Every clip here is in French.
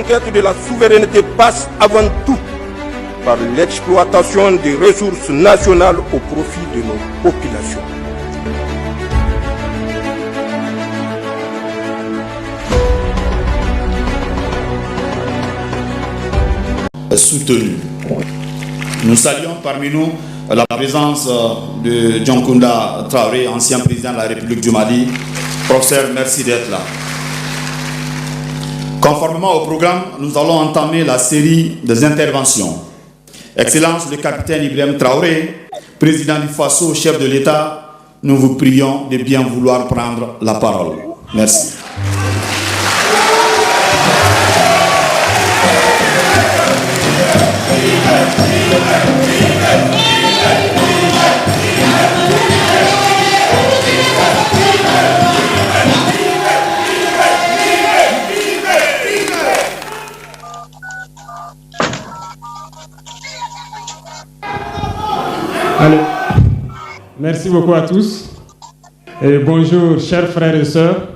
conquête de la souveraineté passe avant tout par l'exploitation des ressources nationales au profit de nos populations. Soutenu. Nous saluons parmi nous la présence de Dioncounda Traoré, ancien président de la République du Mali. Professeur, merci d'être là. Conformément au programme, nous allons entamer la série des interventions. Excellence le capitaine Ibrahim Traoré, président du Faso, chef de l'État, nous vous prions de bien vouloir prendre la parole. Merci. Allez. Merci beaucoup à tous. Et bonjour chers frères et sœurs,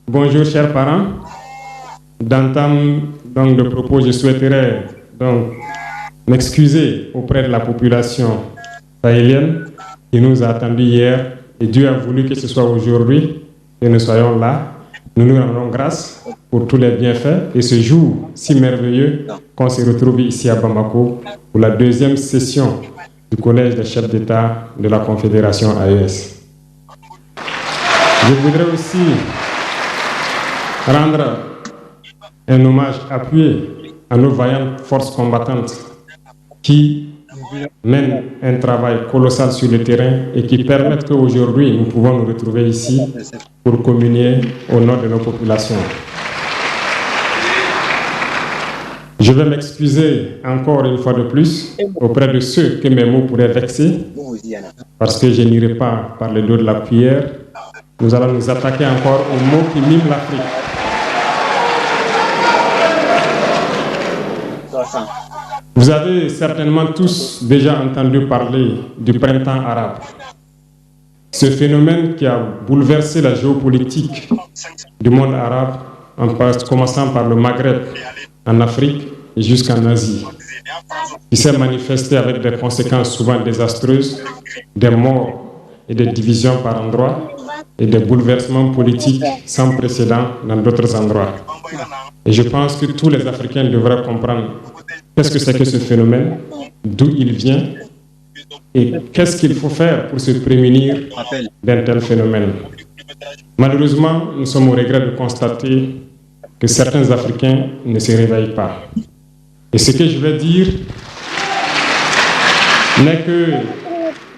bonjour chers parents. D'entame donc de propos, je souhaiterais donc m'excuser auprès de la population sahélienne qui nous a attendus hier et Dieu a voulu que ce soit aujourd'hui que nous soyons là. Nous nous rendons grâce pour tous les bienfaits et ce jour si merveilleux qu'on se retrouve ici à Bamako pour la deuxième session du Collège des chefs d'État de la Confédération AES. Je voudrais aussi rendre un hommage appuyé à nos vaillantes forces combattantes qui mènent un travail colossal sur le terrain et qui permettent qu'aujourd'hui nous pouvons nous retrouver ici pour communier au nom de nos populations. Je vais m'excuser encore une fois de plus auprès de ceux que mes mots pourraient vexer, parce que je n'irai pas par le dos de la cuillère. Nous allons nous attaquer encore aux mots qui miment l'Afrique. Vous avez certainement tous déjà entendu parler du printemps arabe. Ce phénomène qui a bouleversé la géopolitique du monde arabe, en commençant par le Maghreb, en Afrique et jusqu'en Asie, qui s'est manifesté avec des conséquences souvent désastreuses, des morts et des divisions par endroits, et des bouleversements politiques sans précédent dans d'autres endroits. Et je pense que tous les Africains devraient comprendre qu'est-ce que c'est que ce phénomène, d'où il vient, et qu'est-ce qu'il faut faire pour se prémunir d'un tel phénomène. Malheureusement, nous sommes au regret de constater que certains Africains ne se réveillent pas. Et ce que je vais dire n'est que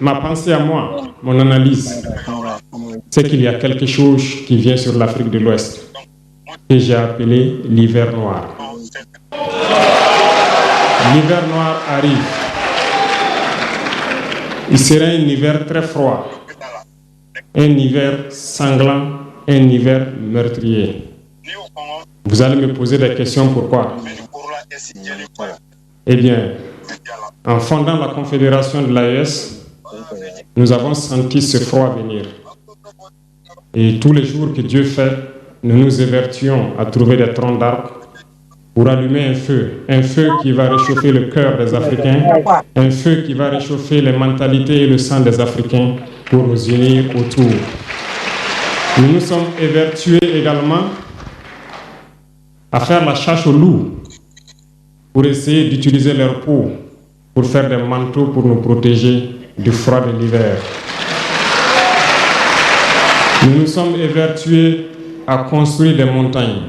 ma pensée à moi, mon analyse, c'est qu'il y a quelque chose qui vient sur l'Afrique de l'Ouest, que j'ai appelé l'hiver noir. L'hiver noir arrive. Il sera un hiver très froid, un hiver sanglant, un hiver meurtrier. Vous allez me poser des questions, pourquoi? Eh bien, en fondant la Confédération de l'AES, nous avons senti ce froid venir. Et tous les jours que Dieu fait, nous nous évertuons à trouver des troncs d'arbres pour allumer un feu qui va réchauffer le cœur des Africains, un feu qui va réchauffer les mentalités et le sang des Africains pour nous unir autour. Nous nous sommes évertués également à faire la chasse aux loups pour essayer d'utiliser leur peau pour faire des manteaux pour nous protéger du froid de l'hiver. Nous nous sommes évertués à construire des montagnes,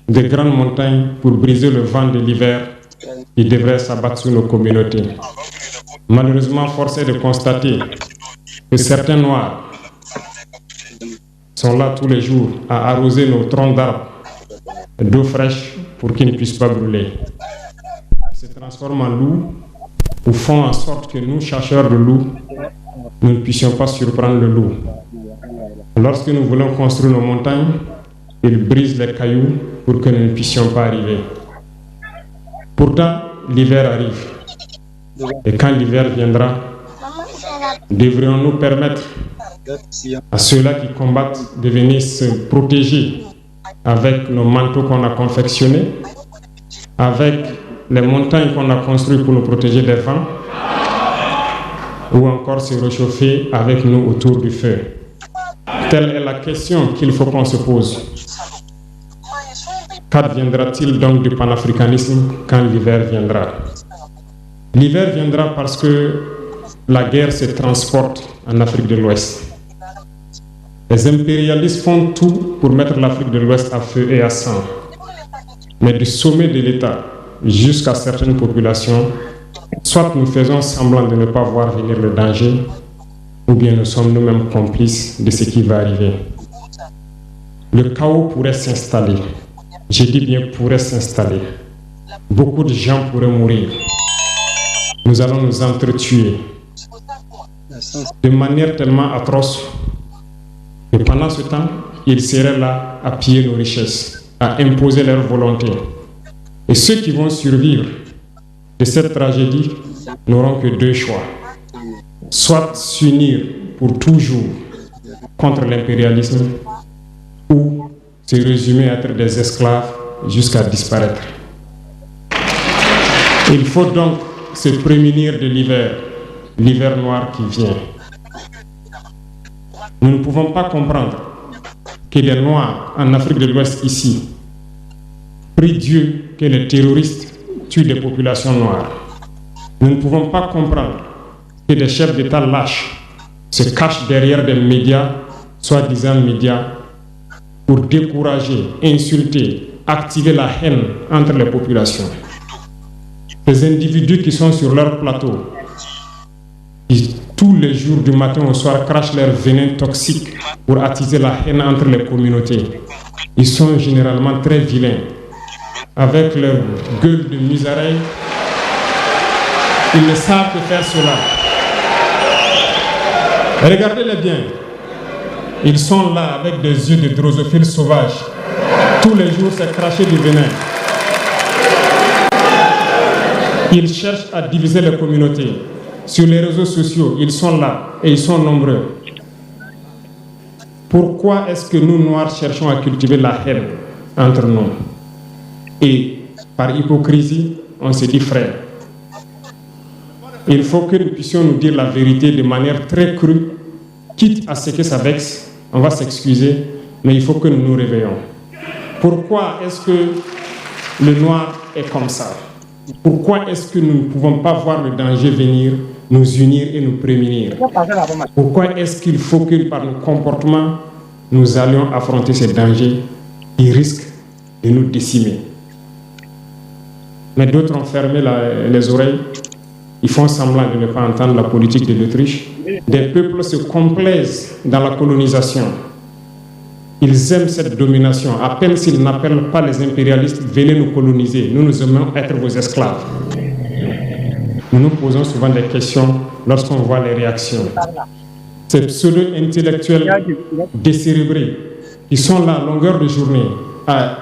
de grandes montagnes pour briser le vent de l'hiver qui devrait s'abattre sur nos communautés. Malheureusement, force est de constater que certains Noirs sont là tous les jours à arroser nos troncs d'arbres d'eau fraîche pour qu'ils ne puissent pas brûler. Ils se transforment en loups ou font en sorte que nous, chercheurs de loups, nous ne puissions pas surprendre le loup. Lorsque nous voulons construire nos montagnes, ils brisent les cailloux pour que nous ne puissions pas arriver. Pourtant, l'hiver arrive. Et quand l'hiver viendra, devrions-nous permettre à ceux-là qui combattent de venir se protéger avec nos manteaux qu'on a confectionnés, avec les montagnes qu'on a construites pour nous protéger des vents, ou encore se réchauffer avec nous autour du feu. Telle est la question qu'il faut qu'on se pose. Qu'adviendra-t-il donc du panafricanisme quand l'hiver viendra? L'hiver viendra parce que la guerre se transporte en Afrique de l'Ouest. Les impérialistes font tout pour mettre l'Afrique de l'Ouest à feu et à sang. Mais du sommet de l'État jusqu'à certaines populations, soit nous faisons semblant de ne pas voir venir le danger, ou bien nous sommes nous-mêmes complices de ce qui va arriver. Le chaos pourrait s'installer. Je dis bien pourrait s'installer. Beaucoup de gens pourraient mourir. Nous allons nous entretuer de manière tellement atroce que pendant ce temps, ils seraient là à piller nos richesses, à imposer leur volonté. Et ceux qui vont survivre de cette tragédie n'auront que deux choix. Soit s'unir pour toujours contre l'impérialisme ou se résumer à être des esclaves jusqu'à disparaître. Il faut donc se prémunir de l'hiver noir qui vient. Nous ne pouvons pas comprendre que les Noirs en Afrique de l'Ouest ici prient Dieu que les terroristes tuent des populations noires. Nous ne pouvons pas comprendre que des chefs d'État lâches se cachent derrière des médias, soi-disant médias, pour décourager, insulter, activer la haine entre les populations. Ces individus qui sont sur leur plateau, qui tous les jours du matin au soir crachent leur venin toxique pour attiser la haine entre les communautés, ils sont généralement très vilains. Avec leur gueule de misérable, ils ne savent que faire cela. Regardez-les bien. Ils sont là avec des yeux de drosophiles sauvages. Tous les jours, c'est cracher du venin. Ils cherchent à diviser les communautés. Sur les réseaux sociaux, ils sont là et ils sont nombreux. Pourquoi est-ce que nous, Noirs, cherchons à cultiver la haine entre nous? Et par hypocrisie, on se dit frère. Il faut que nous puissions nous dire la vérité de manière très crue, quitte à ce que ça vexe. On va s'excuser, mais il faut que nous nous réveillons. Pourquoi est-ce que le noir est comme ça? Pourquoi est-ce que nous ne pouvons pas voir le danger venir, nous unir et nous prémunir? Pourquoi est-ce qu'il faut que par nos comportements, nous allions affronter ces dangers qui risquent de nous décimer? Mais d'autres ont fermé les oreilles. Ils font semblant de ne pas entendre la politique de l'Autriche. Des peuples se complaisent dans la colonisation. Ils aiment cette domination. À peine s'ils n'appellent pas les impérialistes, venez nous coloniser. Nous aimons être vos esclaves. Nous nous posons souvent des questions lorsqu'on voit les réactions. Ces pseudo-intellectuels décérébrés qui sont là à longueur de journée à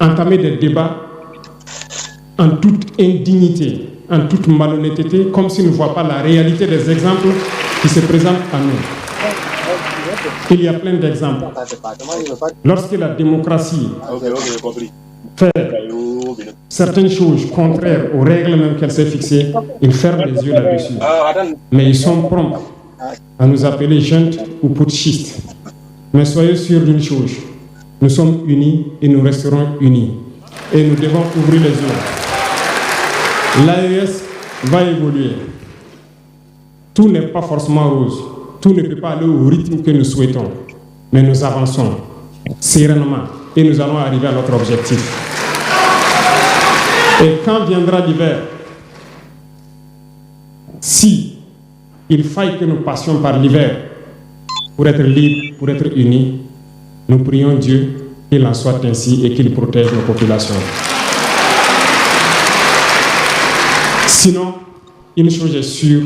entamer des débats en toute indignité, en toute malhonnêteté, comme s'ils ne voient pas la réalité des exemples qui se présentent à nous. Il y a plein d'exemples. Lorsque la démocratie fait certaines choses contraires aux règles même qu'elle s'est fixées, ils ferment les yeux là-dessus. Mais ils sont prompts à nous appeler juntes ou putschistes. Mais soyez sûrs d'une chose, nous sommes unis et nous resterons unis. Et nous devons ouvrir les yeux. L'AES va évoluer. Tout n'est pas forcément rose. Tout ne peut pas aller au rythme que nous souhaitons. Mais nous avançons sereinement et nous allons arriver à notre objectif. Et quand viendra l'hiver, si il faille que nous passions par l'hiver pour être libres, pour être unis, nous prions Dieu qu'il en soit ainsi et qu'il protège nos populations. Sinon, une chose est sûre,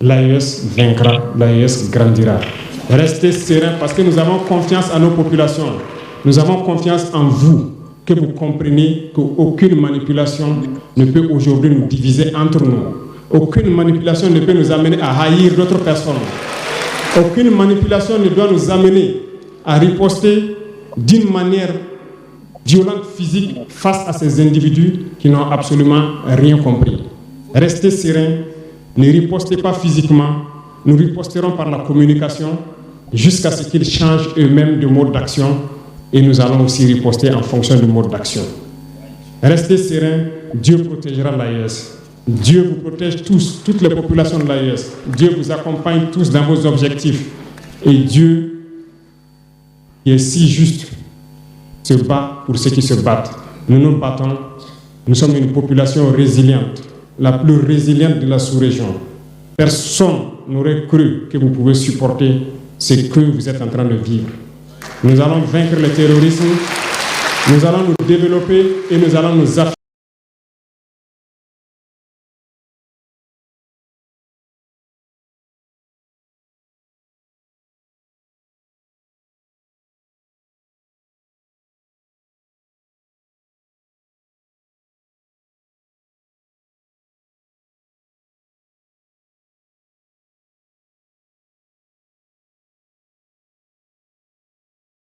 l'AES vaincra, l'AES grandira. Restez sereins parce que nous avons confiance en nos populations. Nous avons confiance en vous, que vous compreniez qu'aucune manipulation ne peut aujourd'hui nous diviser entre nous. Aucune manipulation ne peut nous amener à haïr d'autres personnes. Aucune manipulation ne doit nous amener à riposter d'une manière violente, physique, face à ces individus qui n'ont absolument rien compris. Restez sereins, ne ripostez pas physiquement, nous riposterons par la communication jusqu'à ce qu'ils changent eux-mêmes de mode d'action et nous allons aussi riposter en fonction du mode d'action. Restez sereins, Dieu protégera l'AES. Dieu vous protège tous, toutes les populations de l'AES. Dieu vous accompagne tous dans vos objectifs. Et Dieu, qui est si juste, se bat pour ceux qui se battent. Nous nous battons. Nous sommes une population résiliente, la plus résiliente de la sous-région. Personne n'aurait cru que vous pouvez supporter ce que vous êtes en train de vivre. Nous allons vaincre le terrorisme, nous allons nous développer et nous allons nous affirmer.